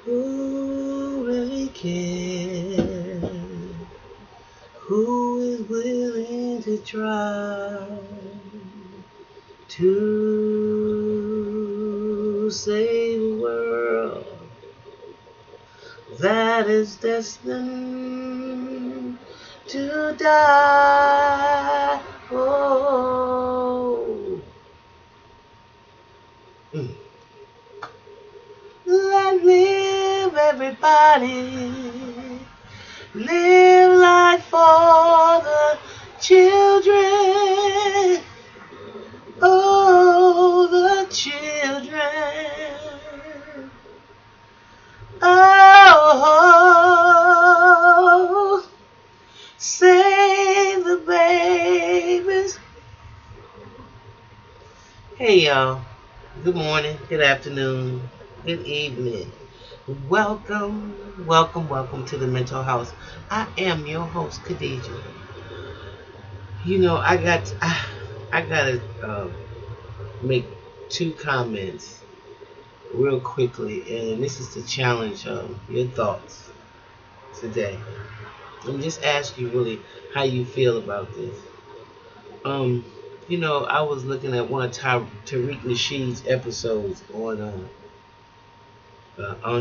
Who really cares? Who is willing to try to save a world that is destined to die? Oh, mm. Let live, everybody. Live life for the children. Oh, the children. Oh, save the babies. Hey, y'all. Good morning, good afternoon, good evening. Welcome, welcome to the Mental House. I am your host, Khadijah. I gotta make two comments real quickly, and this is to challenge your thoughts today. Let me just ask you really how you feel about this. Um, I was looking at one of Tariq Nasheed's episodes on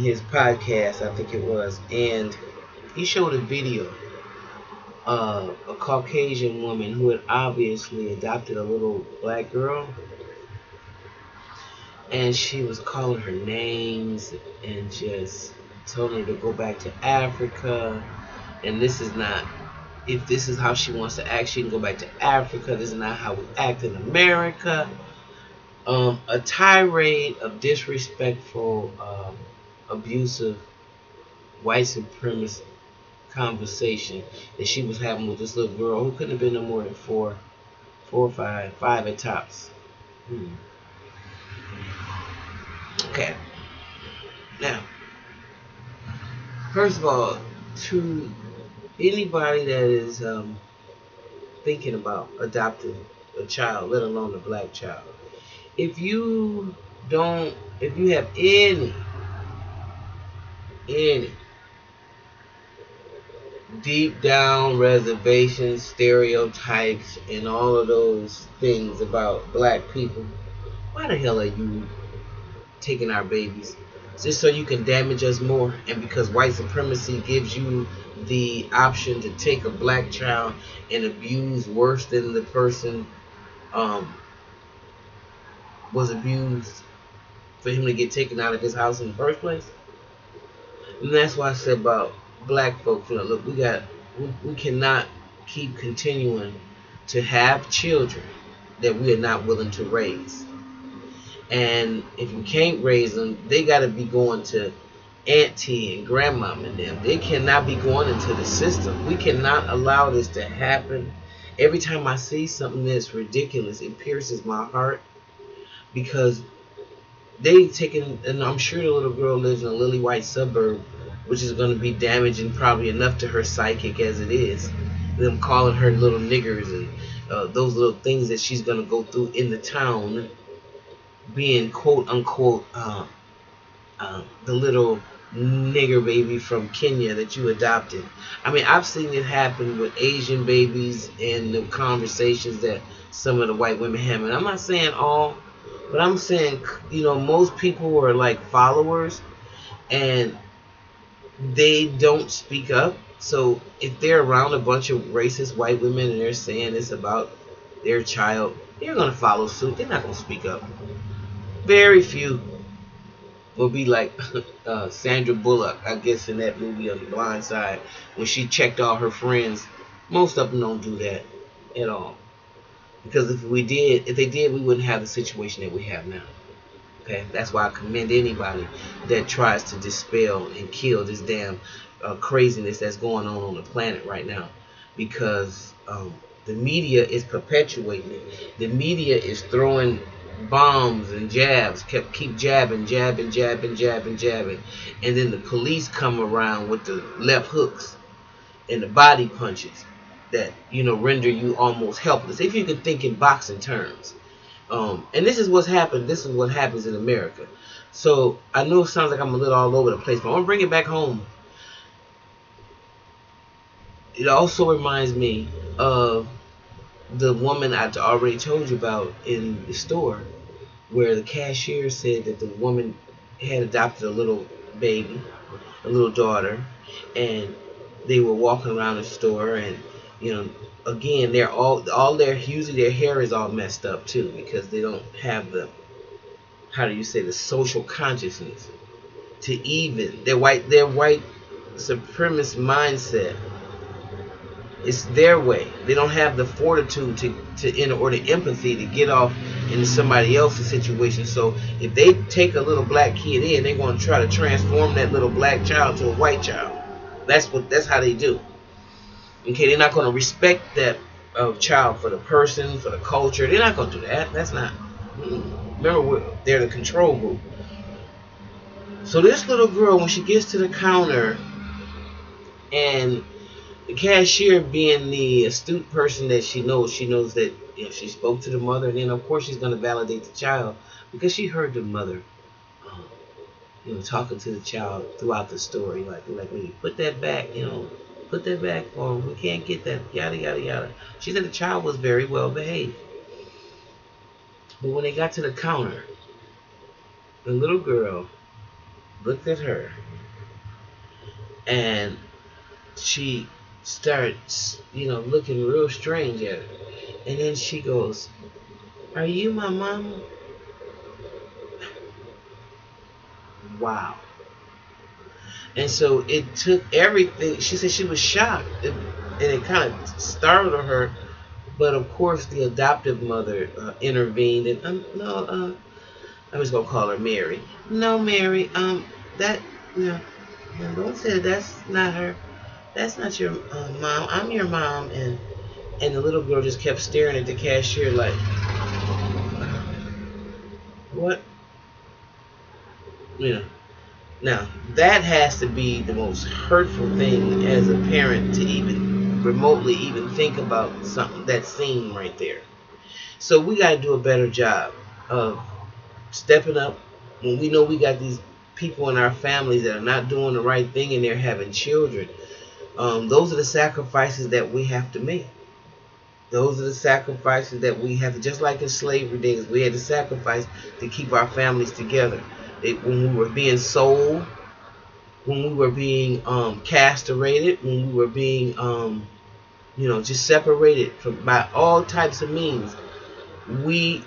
his podcast, I think it was, and he showed a video of a Caucasian woman who had obviously adopted a little black girl, and she was calling her names and just told her to go back to Africa. And this is not, if this is how she wants to act, she can go back to Africa. This is not how we act in America. A tirade of disrespectful, abusive, white supremacist conversation that she was having with this little girl who couldn't have been no more than four or five at tops. Hmm. Okay. Now, first of all, to anybody that is thinking about adopting a child, let alone a black child, if you don't, if you have any deep down reservations, stereotypes, and all of those things about black people, why the hell are you taking our babies? Just so you can damage us more, and because white supremacy gives you the option to take a black child and abuse worse than the person um, was abused for him to get taken out of his house in the first place. And that's why I said about black folks, look, we cannot keep continuing to have children that we are not willing to raise. And if you can't raise them, they got to be going to auntie and grandmom and them. They cannot be going into the system. We cannot allow this to happen. Every time I see something that's ridiculous, it pierces my heart because they taking, and I'm sure the little girl lives in a lily white suburb, which is going to be damaging probably enough to her psychic as it is. Them calling her little niggers and those little things that she's going to go through in the town, being quote unquote the little nigger baby from Kenya that you adopted. I mean, I've seen it happen with Asian babies and the conversations that some of the white women have. And I'm not saying all, but I'm saying, most people are like followers and they don't speak up. So if they're around a bunch of racist white women and they're saying this about their child, they're going to follow suit. They're not going to speak up. Very few will be like Sandra Bullock, I guess, in that movie on The Blind Side, when she checked all her friends. Most of them don't do that at all. Because if they did, we wouldn't have the situation that we have now. Okay, that's why I commend anybody that tries to dispel and kill this damn craziness that's going on the planet right now, because the media is perpetuating it. The media is throwing bombs and jabs, keep jabbing, and then the police come around with the left hooks and the body punches that render you almost helpless. If you could think in boxing terms. And this is what's happened. This is what happens in America. So I know it sounds like I'm a little all over the place, but I want to bring it back home. It also reminds me of the woman I already told you about in the store, where the cashier said that the woman had adopted a little baby, a little daughter, and they were walking around the store, and you know, again, they're all their usually their hair is all messed up too because they don't have the, how do you say, the social consciousness to even their white supremacist mindset. It's their way. They don't have the fortitude or the empathy to get off into somebody else's situation. So if they take a little black kid in, they're going to try to transform that little black child to a white child. That's how they do. Okay, they're not going to respect that child for the person, for the culture. They're not going to do that. That's not. Remember, they're the control group. So this little girl, when she gets to the counter, and the cashier, being the astute person that she knows that if she spoke to the mother, then of course she's going to validate the child because she heard the mother, um, talking to the child throughout the story, like, when you put that back, put that back, or we can't get that, yada yada yada. She said the child was very well behaved, but when they got to the counter, the little girl looked at her, and she starts, looking real strange at her, and then she goes, "Are you my mom?" Wow. And so it took everything. She said she was shocked, and it kind of startled her. But of course, the adoptive mother intervened, and no, I'm just gonna call her Mary. No, Mary, that, no, no, don't say that. That's not her. That's not your mom. I'm your mom. And the little girl just kept staring at the cashier like, what? You know. Now, that has to be the most hurtful thing as a parent to even remotely even think about something, that scene right there. So we got to do a better job of stepping up when we know we got these people in our families that are not doing the right thing and they're having children. Those are the sacrifices that we have to make. Those are the sacrifices that we have to, just like in slavery days, we had to sacrifice to keep our families together. When we were being sold, when we were being castrated, when we were being just separated from by all types of means, we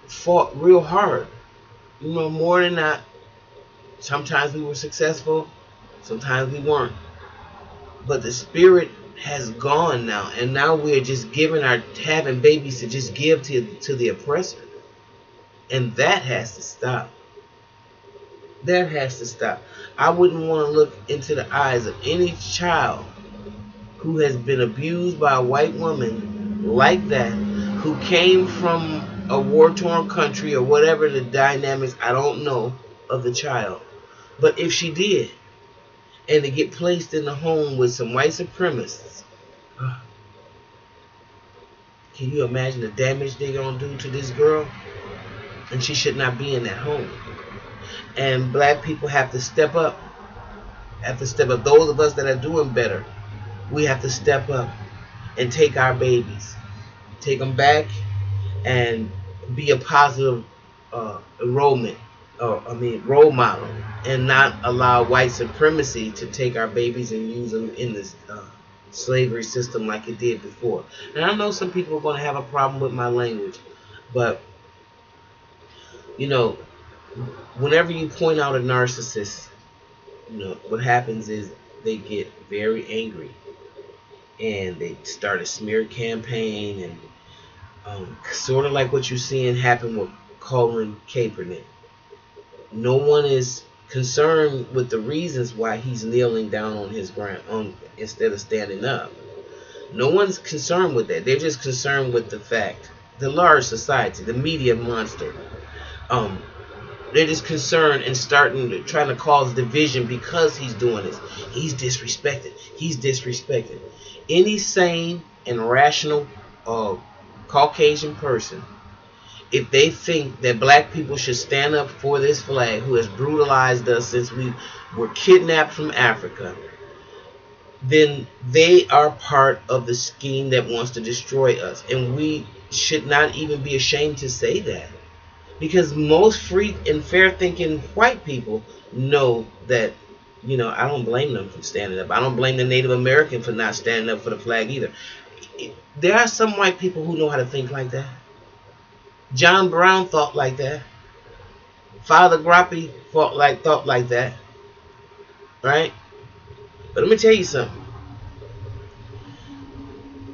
fought real hard. More than not. Sometimes we were successful, sometimes we weren't. But the spirit has gone now, and now we're just having babies to just give to the oppressor, and that has to stop. That has to stop. I wouldn't want to look into the eyes of any child who has been abused by a white woman like that, who came from a war-torn country or whatever the dynamics, I don't know, of the child. But if she did, and to get placed in the home with some white supremacists, can you imagine the damage they're going to do to this girl? And she should not be in that home. And black people have to step up. Those of us that are doing better, we have to step up and take our babies, take them back, and be a positive enrollment, role model, and not allow white supremacy to take our babies and use them in this slavery system like it did before. And I know some people are going to have a problem with my language, but whenever you point out a narcissist, what happens is they get very angry and they start a smear campaign, and sort of like what you're seeing happen with Colin Kaepernick. No one is concerned with the reasons why he's kneeling down on his ground instead of standing up. No one's concerned with that. They're just concerned with the fact, the large society, the media monster. They're just concerned and trying to cause division because he's doing this. He's disrespected. He's disrespected. Any sane and rational Caucasian person if they think that black people should stand up for this flag who has brutalized us since we were kidnapped from Africa, then they are part of the scheme that wants to destroy us. And we should not even be ashamed to say that. Because most free and fair thinking white people know that, I don't blame them for standing up. I don't blame the Native American for not standing up for the flag either. There are some white people who know how to think like that. John Brown thought like that. Father Grappy thought like that. Right? But let me tell you something.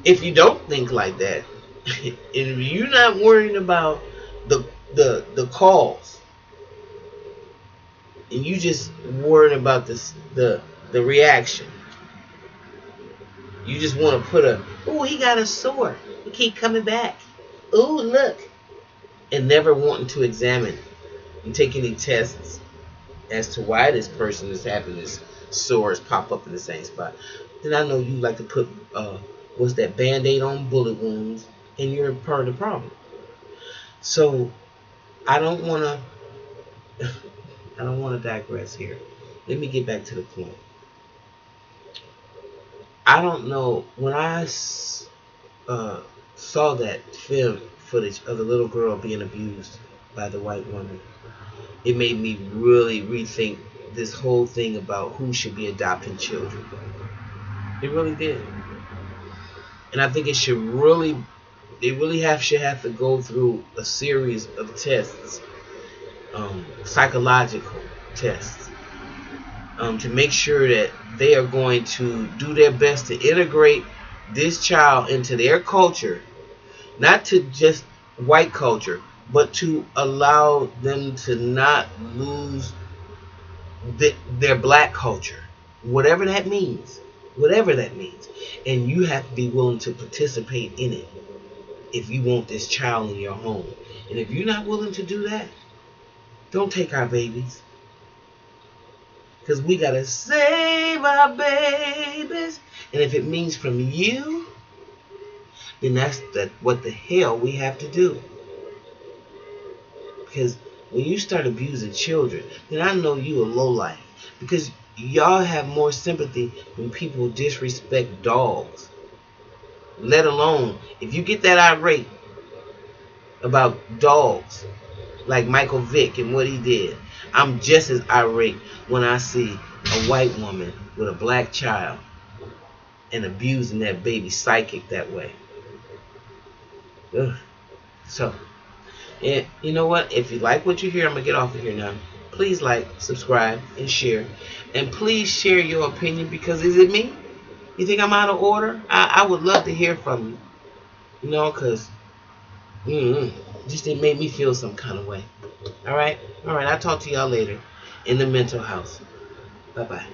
If you don't think like that, if you're not worrying about the the cause, and you just worrying about the reaction, you just want to put he got a sword. He keep coming back. Oh, look. And never wanting to examine and take any tests as to why this person is having this sores pop up in the same spot. Then I know you like to put what's that Band-Aid on bullet wounds, and you're part of the problem. So I don't wanna I don't wanna digress here. Let me get back to the point. I don't know when I saw that film footage of the little girl being abused by the white woman. It made me really rethink this whole thing about who should be adopting children. It really did, and I think should have to go through a series of tests, psychological tests, to make sure that they are going to do their best to integrate this child into their culture, not to just white culture, but to allow them to not lose their black culture, whatever that means, and you have to be willing to participate in it if you want this child in your home. And if you're not willing to do that, don't take our babies, because we gotta save our babies. And if it means from you, then that's what the hell we have to do. Because when you start abusing children, then I know you a lowlife. Because y'all have more sympathy when people disrespect dogs. Let alone if you get that irate about dogs, like Michael Vick and what he did. I'm just as irate when I see a white woman with a black child and abusing that baby psychic that way. Ugh. So, and you know what? If you like what you hear, I'm going to get off of here now. Please like, subscribe, and share. And please share your opinion, because is it me? You think I'm out of order? I would love to hear from you. Because just it made me feel some kind of way. All right. I'll talk to y'all later in the mental house. Bye-bye.